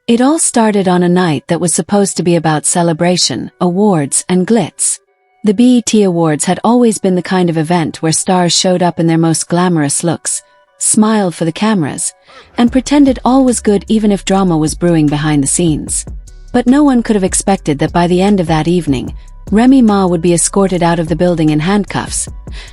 It all started on a night that was supposed to be about celebration, awards, and glitz. The BET Awards had always been the kind of event where stars showed up in their most glamorous looks, smiled for the cameras, and pretended all was good even if drama was brewing behind the scenes. But no one could have expected that by the end of that evening, Remy Ma would be escorted out of the building in handcuffs,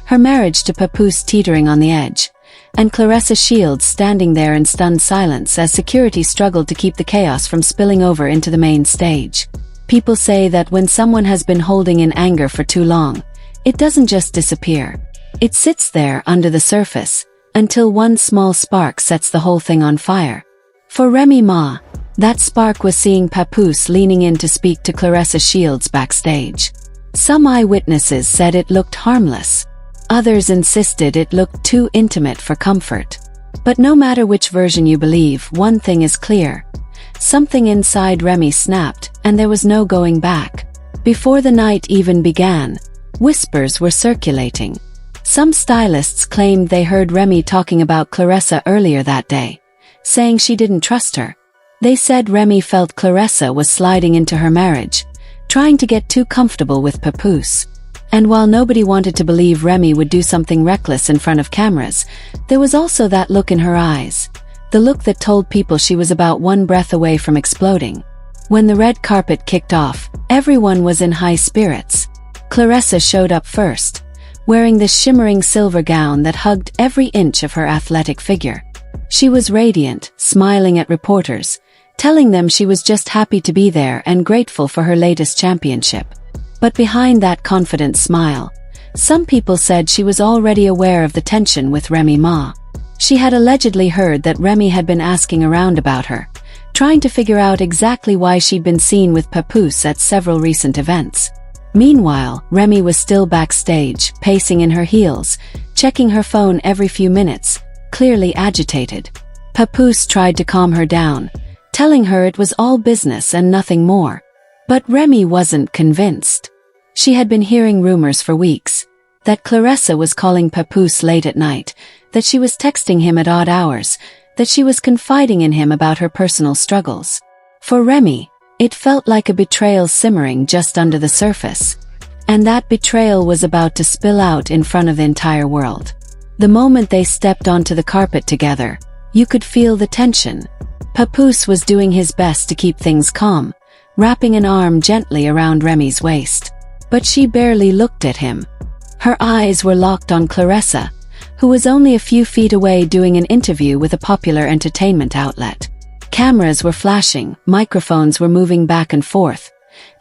her marriage to Papoose teetering on the edge, and Claressa Shields standing there in stunned silence as security struggled to keep the chaos from spilling over into the main stage. People say that when someone has been holding in anger for too long, it doesn't just disappear. It sits there under the surface, until one small spark sets the whole thing on fire. For Remy Ma, that spark was seeing Papoose leaning in to speak to Claressa Shields backstage. Some eyewitnesses said it looked harmless. Others insisted it looked too intimate for comfort. But no matter which version you believe, one thing is clear. Something inside Remy snapped, and there was no going back. Before the night even began, whispers were circulating. Some stylists claimed they heard Remy talking about Claressa earlier that day, saying she didn't trust her. They said Remy felt Claressa was sliding into her marriage, trying to get too comfortable with Papoose. And while nobody wanted to believe Remy would do something reckless in front of cameras, there was also that look in her eyes. The look that told people she was about one breath away from exploding. When the red carpet kicked off, everyone was in high spirits. Claressa showed up first, wearing this shimmering silver gown that hugged every inch of her athletic figure. She was radiant, smiling at reporters, telling them she was just happy to be there and grateful for her latest championship. But behind that confident smile, some people said she was already aware of the tension with Remy Ma. She had allegedly heard that Remy had been asking around about her, trying to figure out exactly why she'd been seen with Papoose at several recent events. Meanwhile, Remy was still backstage, pacing in her heels, checking her phone every few minutes, clearly agitated. Papoose tried to calm her down, telling her it was all business and nothing more. But Remy wasn't convinced. She had been hearing rumors for weeks, that Claressa was calling Papoose late at night, that she was texting him at odd hours, that she was confiding in him about her personal struggles. For Remy, it felt like a betrayal simmering just under the surface. And that betrayal was about to spill out in front of the entire world. The moment they stepped onto the carpet together, you could feel the tension. Papoose was doing his best to keep things calm, wrapping an arm gently around Remy's waist. But she barely looked at him. Her eyes were locked on Claressa, who was only a few feet away doing an interview with a popular entertainment outlet. Cameras were flashing, microphones were moving back and forth,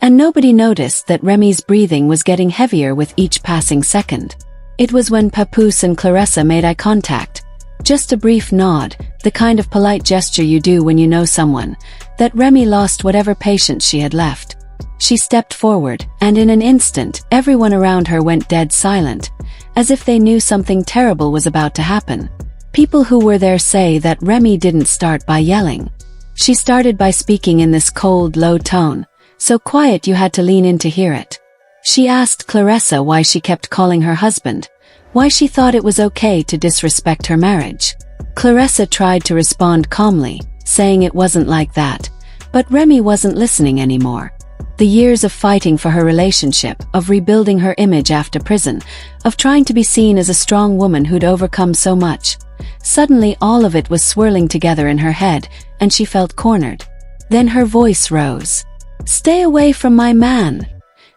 and nobody noticed that Remy's breathing was getting heavier with each passing second. It was when Papoose and Claressa made eye contact, just a brief nod, the kind of polite gesture you do when you know someone, that Remy lost whatever patience she had left. She stepped forward, and in an instant, everyone around her went dead silent, as if they knew something terrible was about to happen. People who were there say that Remy didn't start by yelling. She started by speaking in this cold, low tone, so quiet you had to lean in to hear it. She asked Claressa why she kept calling her husband, why she thought it was okay to disrespect her marriage. Claressa tried to respond calmly, saying it wasn't like that, but Remy wasn't listening anymore. The years of fighting for her relationship, of rebuilding her image after prison, of trying to be seen as a strong woman who'd overcome so much. Suddenly all of it was swirling together in her head, and she felt cornered. Then her voice rose. "Stay away from my man!"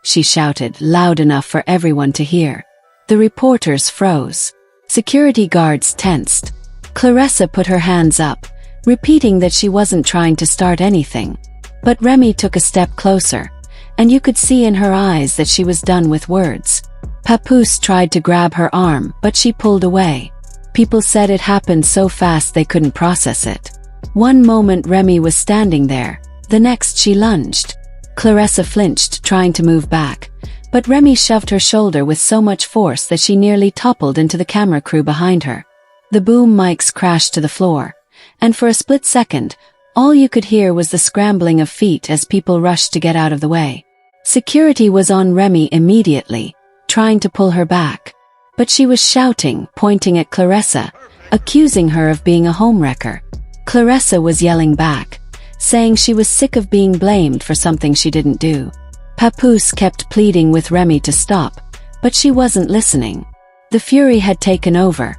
she shouted, loud enough for everyone to hear. The reporters froze. Security guards tensed. Claressa put her hands up, repeating that she wasn't trying to start anything. But Remy took a step closer, and you could see in her eyes that she was done with words. Papoose tried to grab her arm, but she pulled away. People said it happened so fast they couldn't process it. One moment Remy was standing there, the next she lunged. Claressa flinched, trying to move back, but Remy shoved her shoulder with so much force that she nearly toppled into the camera crew behind her. The boom mics crashed to the floor, and for a split second, all you could hear was the scrambling of feet as people rushed to get out of the way. Security was on Remy immediately, trying to pull her back. But she was shouting, pointing at Claressa, accusing her of being a homewrecker. Claressa was yelling back, saying she was sick of being blamed for something she didn't do. Papoose kept pleading with Remy to stop, but she wasn't listening. The fury had taken over,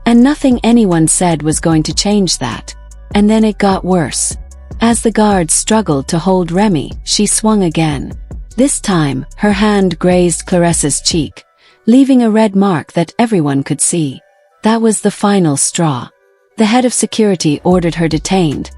and nothing anyone said was going to change that. And then it got worse. As the guards struggled to hold Remy, she swung again. This time, her hand grazed Claressa's cheek, leaving a red mark that everyone could see. That was the final straw. The head of security ordered her detained,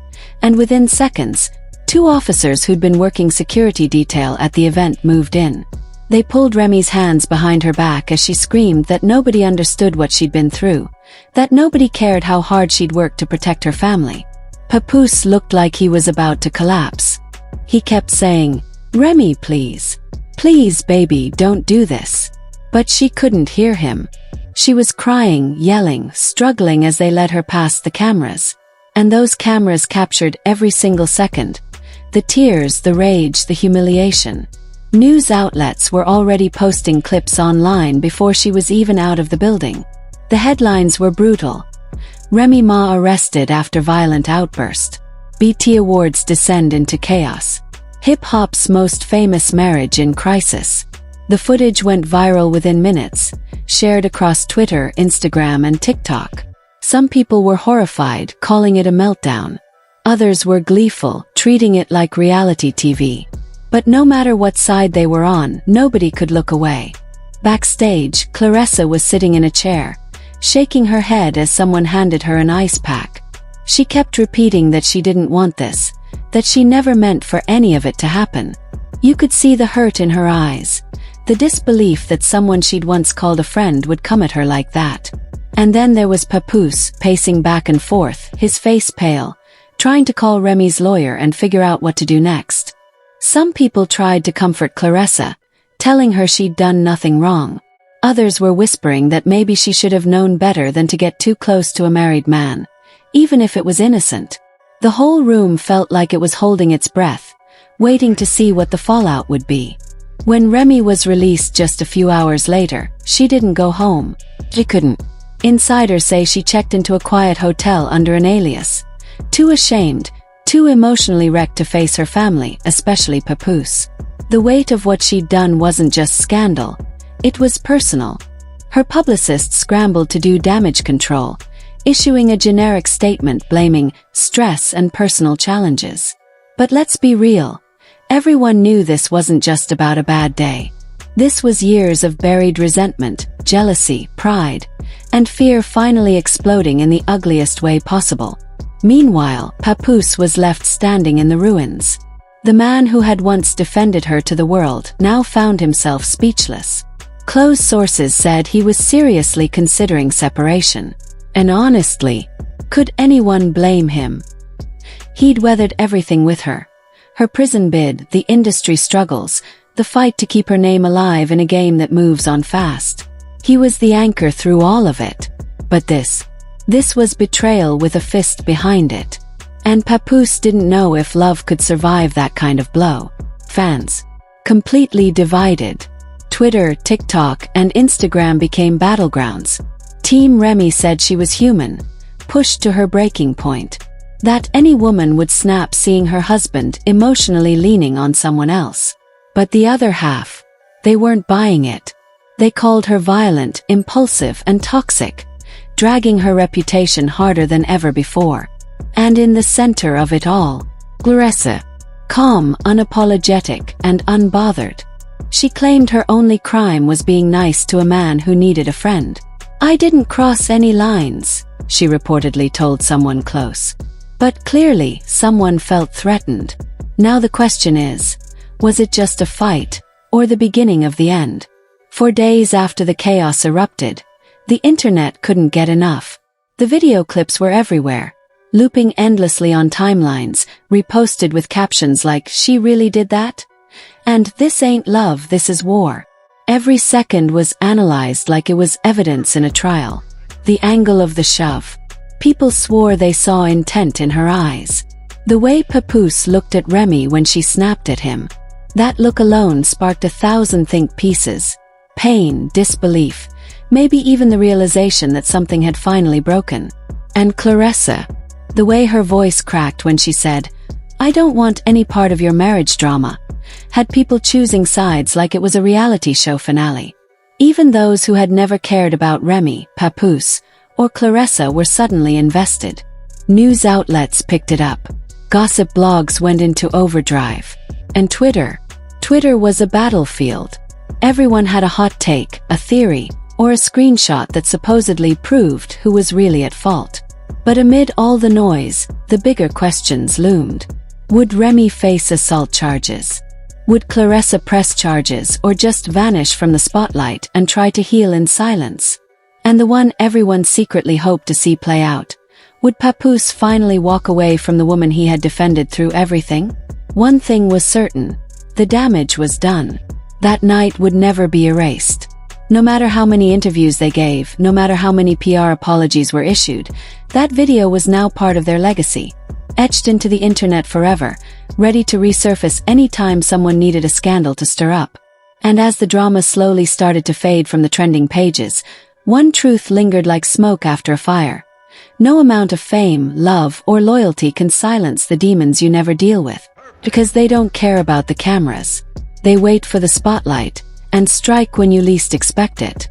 and within seconds, 2 officers who'd been working security detail at the event moved in. They pulled Remy's hands behind her back as she screamed that nobody understood what she'd been through, that nobody cared how hard she'd worked to protect her family. Papoose looked like he was about to collapse. He kept saying, "Remy, please. Please, baby, don't do this." But she couldn't hear him. She was crying, yelling, struggling as they led her past the cameras. And those cameras captured every single second. The tears, the rage, the humiliation. News outlets were already posting clips online before she was even out of the building. The headlines were brutal. Remy Ma arrested after violent outburst. BT Awards descend into chaos. Hip-hop's most famous marriage in crisis. The footage went viral within minutes, shared across Twitter, Instagram, and TikTok. Some people were horrified, calling it a meltdown. Others were gleeful, treating it like reality TV. But no matter what side they were on, nobody could look away. Backstage, Claressa was sitting in a chair, shaking her head as someone handed her an ice pack. She kept repeating that she didn't want this, that she never meant for any of it to happen. You could see the hurt in her eyes, the disbelief that someone she'd once called a friend would come at her like that. And then there was Papoose, pacing back and forth, his face pale, trying to call Remy's lawyer and figure out what to do next. Some people tried to comfort Claressa, telling her she'd done nothing wrong. Others were whispering that maybe she should have known better than to get too close to a married man, even if it was innocent. The whole room felt like it was holding its breath, waiting to see what the fallout would be. When Remy was released just a few hours later, she didn't go home. She couldn't. Insiders say she checked into a quiet hotel under an alias. Too ashamed, too emotionally wrecked to face her family, especially Papoose. The weight of what she'd done wasn't just scandal, it was personal. Her publicist scrambled to do damage control, issuing a generic statement blaming stress and personal challenges. But let's be real. Everyone knew this wasn't just about a bad day. This was years of buried resentment, jealousy, pride, and fear finally exploding in the ugliest way possible. Meanwhile, Papoose was left standing in the ruins. The man who had once defended her to the world now found himself speechless. Close sources said he was seriously considering separation. And honestly, could anyone blame him? He'd weathered everything with her. Her prison bid, the industry struggles, the fight to keep her name alive in a game that moves on fast. He was the anchor through all of it. But this was betrayal with a fist behind it. And Papoose didn't know if love could survive that kind of blow. Fans completely divided. Twitter, TikTok, and Instagram became battlegrounds. Team Remy said she was human, pushed to her breaking point. That any woman would snap seeing her husband emotionally leaning on someone else. But the other half, they weren't buying it. They called her violent, impulsive, and toxic, dragging her reputation harder than ever before. And in the center of it all, Claressa, calm, unapologetic, and unbothered. She claimed her only crime was being nice to a man who needed a friend. "I didn't cross any lines," she reportedly told someone close. But clearly, someone felt threatened. Now the question is, was it just a fight, or the beginning of the end? For days after the chaos erupted, the internet couldn't get enough. The video clips were everywhere, looping endlessly on timelines, reposted with captions like, "She really did that?" and "This ain't love, this is war." Every second was analyzed like it was evidence in a trial. The angle of the shove. People swore they saw intent in her eyes. The way Papoose looked at Remy when she snapped at him. That look alone sparked 1,000 think pieces. Pain, disbelief, maybe even the realization that something had finally broken. And Claressa, the way her voice cracked when she said, "I don't want any part of your marriage drama," had people choosing sides like it was a reality show finale. Even those who had never cared about Remy, Papoose, or Claressa were suddenly invested. News outlets picked it up. Gossip blogs went into overdrive. And Twitter was a battlefield. Everyone had a hot take, a theory, or a screenshot that supposedly proved who was really at fault. But amid all the noise, the bigger questions loomed. Would Remy face assault charges? Would Claressa press charges or just vanish from the spotlight and try to heal in silence? And the one everyone secretly hoped to see play out. Would Papoose finally walk away from the woman he had defended through everything? One thing was certain. The damage was done. That night would never be erased. No matter how many interviews they gave, no matter how many PR apologies were issued, that video was now part of their legacy, etched into the internet forever, ready to resurface any time someone needed a scandal to stir up. And as the drama slowly started to fade from the trending pages, one truth lingered like smoke after a fire. No amount of fame, love, or loyalty can silence the demons you never deal with, because they don't care about the cameras. They wait for the spotlight, and strike when you least expect it.